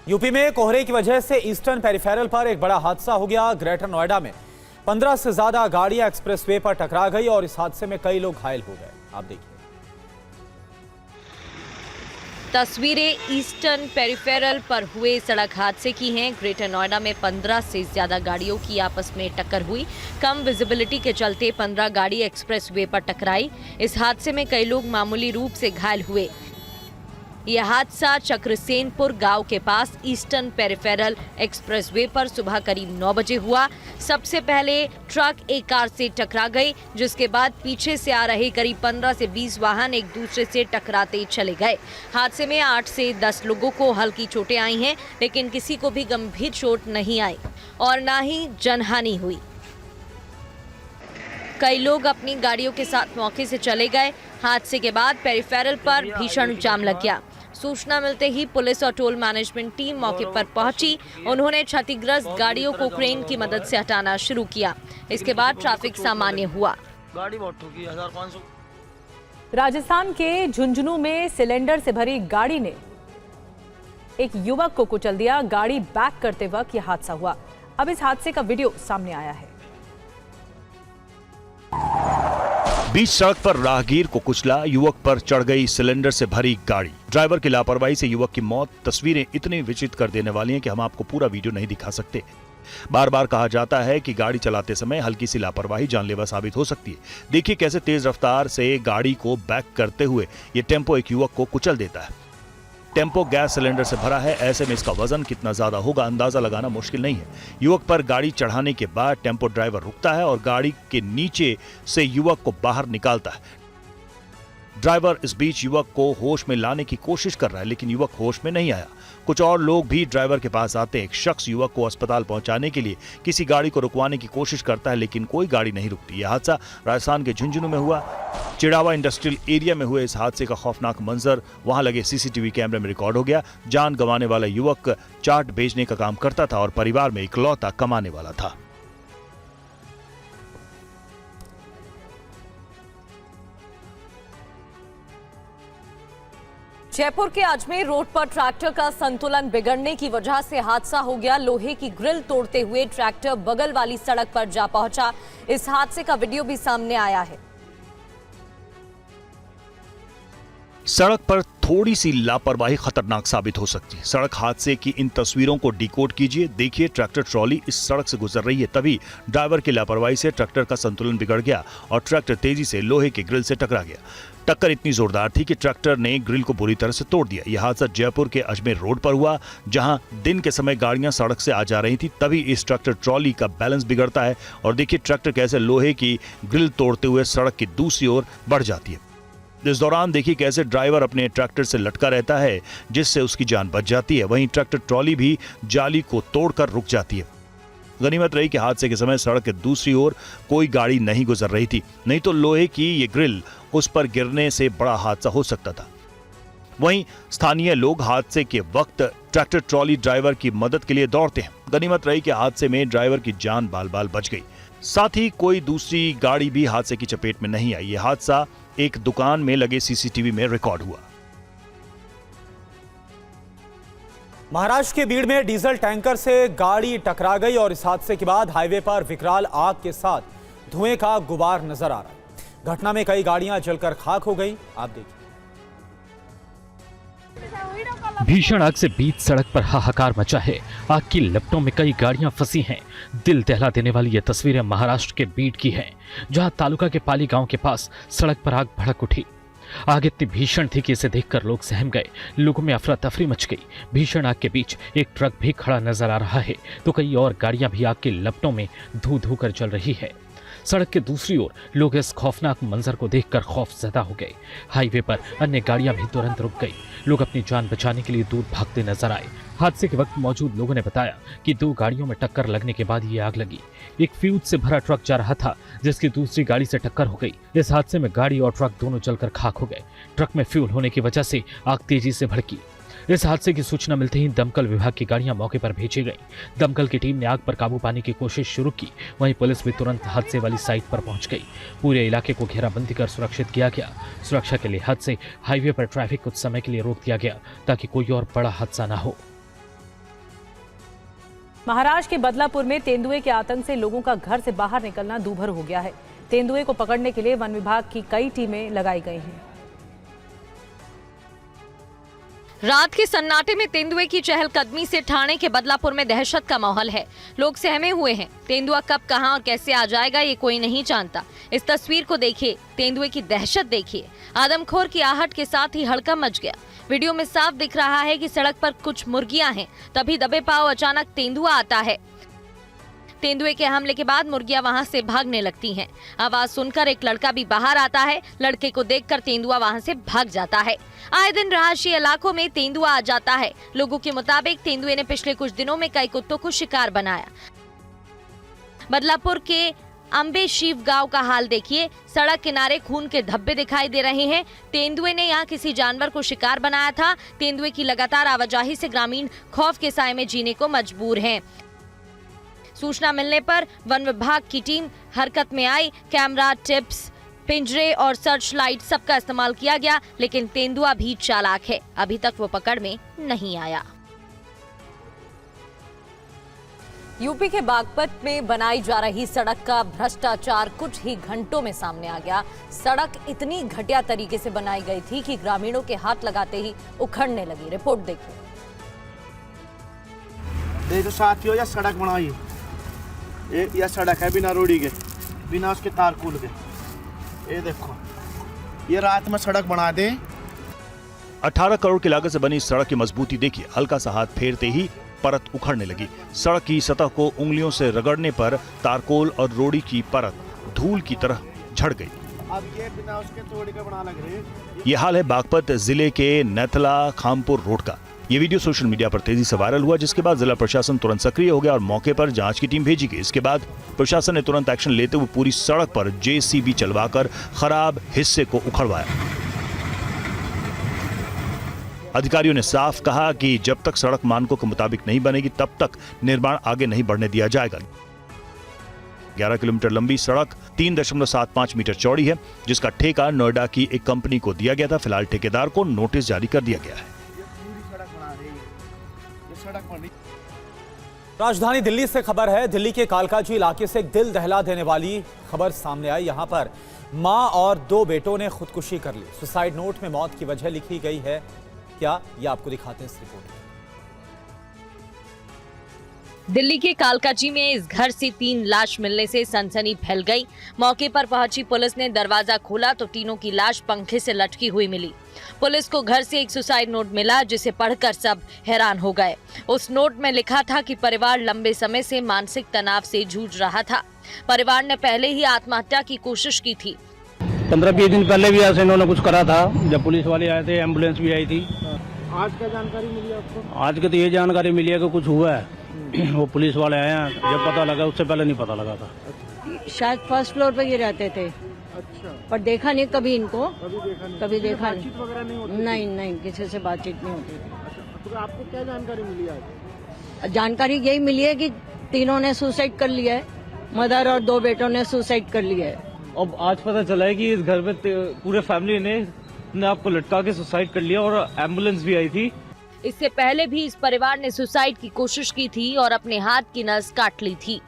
UP में कोहरे की वजह से ईस्टर्न पेरिफेरल पर एक बड़ा हादसा हो गया। ग्रेटर नोएडा में 15 से ज्यादा गाड़ियां एक्सप्रेसवे पर टकरा गई और इस हादसे में कई लोग घायल हो गए। आप देखिए तस्वीरें ईस्टर्न पेरिफेरल पर हुए सड़क हादसे की हैं। ग्रेटर नोएडा में 15 से ज्यादा गाड़ियों की आपस में टक्कर हुई। कम विजिबिलिटी के चलते 15 गाड़ी एक्सप्रेसवे पर टकराई। इस हादसे में कई लोग मामूली रूप से घायल हुए। यह हादसा चक्रसेनपुर गांव के पास ईस्टर्न पेरिफेरल एक्सप्रेसवे पर सुबह करीब 9 बजे हुआ। सबसे पहले ट्रक एक कार से टकरा गई, जिसके बाद पीछे से आ रहे करीब 15 से 20 वाहन एक दूसरे से टकराते चले गए। हादसे में 8 से 10 लोगों को हल्की चोटें आई हैं, लेकिन किसी को भी गंभीर चोट नहीं आई और न ही जनहानि हुई। कई लोग अपनी गाड़ियों के साथ मौके से चले गए। हादसे के बाद पेरिफेरल पर भीषण जाम लग गया। सूचना मिलते ही पुलिस और टोल मैनेजमेंट टीम मौके पर पहुंची। उन्होंने क्षतिग्रस्त गाड़ियों को क्रेन की मदद से हटाना शुरू किया। इसके बाद ट्रैफिक सामान्य हुआ। गाड़ी बहुत ठुकी 1500। राजस्थान के झुंझुनू में सिलेंडर से भरी गाड़ी ने एक युवक को कुचल दिया। गाड़ी बैक करते वक्त यह हादसा हुआ। अब इस हादसे का वीडियो सामने आया है। बीच सड़क पर राहगीर को कुचला, युवक पर चढ़ गई सिलेंडर से भरी गाड़ी। ड्राइवर की लापरवाही से युवक की मौत। तस्वीरें इतनी विचित्र कर देने वाली हैं कि हम आपको पूरा वीडियो नहीं दिखा सकते। बार बार कहा जाता है कि गाड़ी चलाते समय हल्की सी लापरवाही जानलेवा साबित हो सकती है। देखिए कैसे तेज रफ्तार से गाड़ी को बैक करते हुए ये टेम्पो एक युवक को कुचल देता है। टेम्पो गैस सिलेंडर से भरा है, ऐसे में इसका वजन कितना ज्यादा होगा अंदाजा लगाना मुश्किल नहीं है। युवक पर गाड़ी चढ़ाने के बाद टेम्पो ड्राइवर रुकता है और गाड़ी के नीचे से युवक को बाहर निकालता है। ड्राइवर इस बीच युवक को होश में लाने की कोशिश कर रहा है, लेकिन युवक होश में नहीं आया। कुछ और लोग भी ड्राइवर के पास आते हैं। एक शख्स युवक को अस्पताल पहुंचाने के लिए किसी गाड़ी को रुकवाने की कोशिश करता है, लेकिन कोई गाड़ी नहीं रुकती। यह हादसा राजस्थान के झुंझुनू में हुआ। चिड़ावा इंडस्ट्रियल एरिया में हुए इस हादसे का खौफनाक मंजर वहां लगे सीसीटीवी कैमरे में रिकॉर्ड हो गया। जान गंवाने वाला युवक चाट बेचने का काम करता था और परिवार में इकलौता कमाने वाला था। जयपुर के अजमेर रोड पर ट्रैक्टर का संतुलन बिगड़ने की वजह से हादसा हो गया। लोहे की ग्रिल तोड़ते हुए ट्रैक्टर बगल वाली सड़क पर जा पहुंचा। इस हादसे का वीडियो भी सामने आया है। सड़क पर थोड़ी सी लापरवाही खतरनाक साबित हो सकती है। सड़क हादसे की इन तस्वीरों को डिकोड कीजिए। देखिए ट्रैक्टर ट्रॉली इस सड़क से गुजर रही है, तभी ड्राइवर की लापरवाही से ट्रैक्टर का संतुलन बिगड़ गया और ट्रैक्टर तेजी से लोहे के ग्रिल से टकरा गया। टक्कर इतनी जोरदार थी कि ट्रैक्टर ने ग्रिल को बुरी तरह से तोड़ दिया। यह हादसा जयपुर के अजमेर रोड पर हुआ, जहां दिन के समय गाड़ियां सड़क से आ जा रही थी। तभी इस ट्रैक्टर ट्रॉली का बैलेंस बिगड़ता है और देखिए ट्रैक्टर कैसे लोहे की ग्रिल तोड़ते हुए सड़क की दूसरी ओर बढ़ जाती है। इस दौरान देखिए कैसे ड्राइवर अपने ट्रैक्टर से लटका रहता है, जिससे उसकी जान बच जाती है। वहीं ट्रैक्टर ट्रॉली भी जाली को तोड़कर रुक जाती है। गनीमत रही कि हादसे के समय सड़क के दूसरी ओर कोई गाड़ी नहीं गुजर रही थी, नहीं तो लोहे की ये ग्रिल उस पर गिरने से बड़ा हादसा हो सकता था। वहीं स्थानीय लोग हादसे के वक्त ट्रैक्टर ट्रॉली ड्राइवर की मदद के लिए दौड़ते हैं। गनीमत रही कि हादसे में ड्राइवर की जान बाल बाल बच गई। साथ ही कोई दूसरी गाड़ी भी हादसे की चपेट में नहीं आई। यह हादसा एक दुकान में लगे सीसीटीवी में रिकॉर्ड हुआ। महाराष्ट्र के बीड़ में डीजल टैंकर से गाड़ी टकरा गई और इस हादसे के बाद हाईवे पर विकराल आग के साथ धुएं का गुबार नजर आ रहा है। घटना में कई गाड़ियां जलकर खाक हो गई। आप देखिए भीषण आग से बीच सड़क पर हाहाकार मचा है। आग की लपटों में कई गाड़ियां फंसी हैं। दिल दहला देने वाली ये तस्वीरें महाराष्ट्र के बीड की हैं, जहां तालुका के पाली गांव के पास सड़क पर आग भड़क उठी। आग इतनी भीषण थी कि इसे देखकर लोग सहम गए। लोगों में अफरा तफरी मच गई। भीषण आग के बीच एक ट्रक भी खड़ा नजर आ रहा है, तो कई और गाड़ियां भी आग की लपटों में धू धू कर जल रही है। सड़क के दूसरी ओर लोग इस खौफनाक मंजर को देखकर खौफजदा हो गए। हाईवे पर अन्य गाड़ियां भी तुरंत रुक गई। लोग अपनी जान बचाने के लिए दूर भागते नजर आए। हादसे के वक्त मौजूद लोगों ने बताया कि 2 गाड़ियों में टक्कर लगने के बाद ये आग लगी। एक फ्यूज से भरा ट्रक जा रहा था, जिसकी दूसरी गाड़ी से टक्कर हो गई। इस हादसे में गाड़ी और ट्रक दोनों जलकर खाक हो गए। ट्रक में फ्यूल होने की वजह से आग तेजी से भड़की। इस हादसे की सूचना मिलते ही दमकल विभाग की गाड़ियां मौके पर भेजी गईं। दमकल की टीम ने आग पर काबू पाने की कोशिश शुरू की। वहीं पुलिस भी तुरंत हादसे वाली साइट पर पहुंच गई। पूरे इलाके को घेराबंदी कर सुरक्षित किया गया। सुरक्षा के लिहाज से हाईवे पर ट्रैफिक कुछ समय के लिए रोक दिया गया, ताकि कोई और बड़ा हादसा न हो। महाराष्ट्र के बदलापुर में तेंदुए के आतंक से लोगों का घर से बाहर निकलना दूभर हो गया है। तेंदुए को पकड़ने के लिए वन विभाग की कई टीमें लगाई गई हैं। रात के सन्नाटे में तेंदुए की चहलकदमी से ठाणे के बदलापुर में दहशत का माहौल है। लोग सहमे हुए हैं। तेंदुआ कब, कहां और कैसे आ जाएगा ये कोई नहीं जानता। इस तस्वीर को देखिए, तेंदुए की दहशत देखिए। आदमखोर की आहट के साथ ही हड़कंप मच गया। वीडियो में साफ दिख रहा है कि सड़क पर कुछ मुर्गियां हैं, तभी दबे पांव अचानक तेंदुआ आता है। तेंदुए के हमले के बाद मुर्गियां वहां से भागने लगती हैं। आवाज सुनकर एक लड़का भी बाहर आता है। लड़के को देखकर तेंदुआ वहां से भाग जाता है। आए दिन रहायशी इलाकों में तेंदुआ आ जाता है। लोगों के मुताबिक तेंदुए ने पिछले कुछ दिनों में कई कुत्तों को शिकार बनाया। बदलापुर के अंबे शिव गांव का हाल देखिए। सड़क किनारे खून के धब्बे दिखाई दे रहे हैं। तेंदुए ने यहाँ किसी जानवर को शिकार बनाया था। तेंदुए की लगातार आवाजाही से ग्रामीण खौफ के साए में जीने को मजबूर हैं। सूचना मिलने पर वन विभाग की टीम हरकत में आई। कैमरा, टिप्स, पिंजरे और सर्च लाइट सबका इस्तेमाल किया गया, लेकिन तेंदुआ भी चालाक है। अभी तक वो पकड़ में नहीं आया। यूपी के बागपत में बनाई जा रही सड़क का भ्रष्टाचार कुछ ही घंटों में सामने आ गया। सड़क इतनी घटिया तरीके से बनाई गई थी कि ग्रामीणों के हाथ लगाते ही उखड़ने लगी। रिपोर्ट देखिए। देखो साथियों, यह सड़क बनाई, यह सड़क है बिना रोड़ी के, बिना उसके तारकुल के। ये देखो, ये रात में सड़क बना दे। 18 करोड़ की लागत से बनी सड़क की मजबूती देखिए। हल्का सा हाथ फेरते ही परत उखड़ने लगी। सड़क की सतह को उंगलियों से रगड़ने पर तारकोल और रोड़ी की परत धूल की तरह झड़ गई। अब ये बिना उसके तोड़ के बना लग रही। ये हाल है बागपत जिले के नैथला खामपुर रोड का। ये वीडियो सोशल मीडिया पर तेजी से वायरल हुआ, जिसके बाद जिला प्रशासन तुरंत सक्रिय हो गया और मौके पर जांच की टीम भेजी गई। इसके बाद प्रशासन ने तुरंत एक्शन लेते हुए पूरी सड़क पर जेसीबी चलवाकर खराब हिस्से को उखड़वाया। अधिकारियों ने साफ कहा कि जब तक सड़क मानकों के मुताबिक नहीं बनेगी तब तक निर्माण आगे नहीं बढ़ने दिया जाएगा। 11 किलोमीटर लंबी सड़क 3.75 मीटर चौड़ी है, जिसका ठेका नोएडा की एक कंपनी को दिया गया था। फिलहाल ठेकेदार को नोटिस जारी कर दिया गया है। राजधानी दिल्ली से खबर है। दिल्ली के कालकाजी इलाके से एक दिल दहला देने वाली खबर सामने आई। यहां पर मां और 2 बेटों ने खुदकुशी कर ली। सुसाइड नोट में मौत की वजह लिखी गई है। क्या, ये आपको दिखाते हैं इस रिपोर्ट में। दिल्ली के कालकाजी में इस घर से 3 लाश मिलने से सनसनी फैल गई। मौके पर पहुंची पुलिस ने दरवाजा खोला तो तीनों की लाश पंखे से लटकी हुई मिली। पुलिस को घर से एक सुसाइड नोट मिला, जिसे पढ़कर सब हैरान हो गए। उस नोट में लिखा था कि परिवार लंबे समय से मानसिक तनाव से जूझ रहा था। परिवार ने पहले ही आत्महत्या की कोशिश की थी। 15-20 दिन पहले भी ऐसे इन्होंने कुछ करा था। जब पुलिस वाले आए थे, एम्बुलेंस भी आई थी। आज क्या जानकारी मिली आपको? आज के तो ये जानकारी मिली है कि कुछ हुआ है। वो पुलिस वाले आए हैं, जब पता लगा, उससे पहले नहीं पता लगा था। शायद फर्स्ट फ्लोर पे ये रहते थे। अच्छा। पर देखा नहीं कभी इनको, कभी देखा नहीं। वगैरह नहीं होती? नहीं, किसी से बातचीत नहीं होती थी। अच्छा, तो आपको क्या जानकारी मिली आज? जानकारी यही मिली है कि तीनों ने सुसाइड कर लिया है। मदर और 2 बेटों ने सुसाइड कर लिया है। अब आज पता चला है कि इस घर में पूरे फैमिली ने आपको लटका के सुसाइड कर लिया और एम्बुलेंस भी आई थी। इससे पहले भी इस परिवार ने सुसाइड की कोशिश की थी और अपने हाथ की नस काट ली थी।